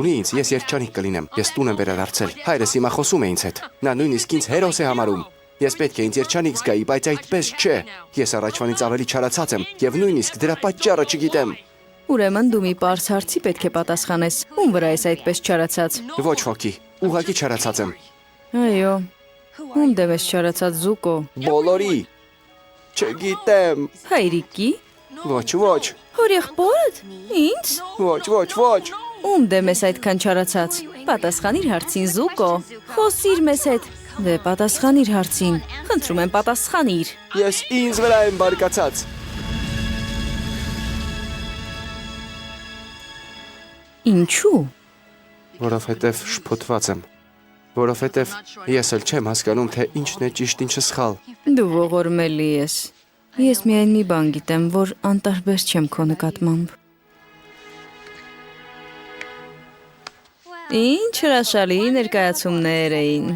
Ինձ ես երջանիկ կլինեմ, ես տուն եմ վերադարձել, հայրս հիմա խոսում է ինձ հետ, նա նույնիսկ ինձ հերոս է համարում, ես պետք է ինձ երջանիկ զգայի, բայց այդպես չէ, ես առաջվանից ավելի չարացած եմ և նույնիսկ դրա պատճառը չգիտեմ։ Ուրեմն դու մի պարզ հարցի պետք է պատասխանես, ում վրա ես այդպես չարացած։ Ոչ ոքի, ուղղակի չարացած եմ։ Այո, ում դեմ ես չարացած Զուկո։ Բոլորի։ Չգիտեմ։ Հայրիկի։ Ոչ։ Հորեղբորդ։ Ինձ։ Ոչ։ Ում դեմ ես այդքան չարացած։ Պատասխանիր հարցին Զուկո։ Խոսիր մեզ հետ։ Դե պատասխանիր հարցին։ Խնդրում եմ պատասխանիր։ Ես ինձ վրա եմ բարկացած։ Ինչու։ Որովհետև շփոթված եմ։ Որովհետև ես էլ չեմ հասկանում, թե ինչն է ճիշտ, ինչը սխալ։ Դու ողորմելի ես։ Ես միայն մի բան գիտեմ, որ անտարբեր չեմ քո նկատմամբ։ Ինչ հրաշալի ներկայացումներ էին։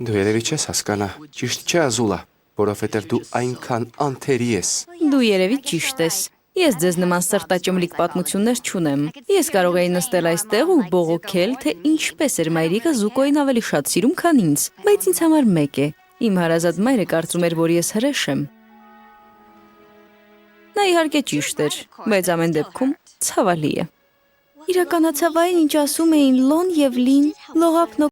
Դու երևի չես հասկանա, ճիշտ չէ Ազուլա, որովհետև դու այնքան անթերի ես։ Դու երևի ճիշտ ես։ Ես ձեզ նման սրտաճմլիկ պատմություններ չունեմ։ Ես կարող էի նստել այստեղ ու բողոքել, թե ինչպես էր մայրիկը Զուկոյին ավելի շատ սիրում, քան ինձ, բայց ինձ համար մեկ է։ Իմ հարազատ մայրը կարծում էր, որ ես հրեշ եմ։ Նա իհարկե ճիշտ էր, բայց ամեն դեպքում ցավալի է։ Իրականացավ այն, ինչ ասում էին Լոն և Լին, լողափն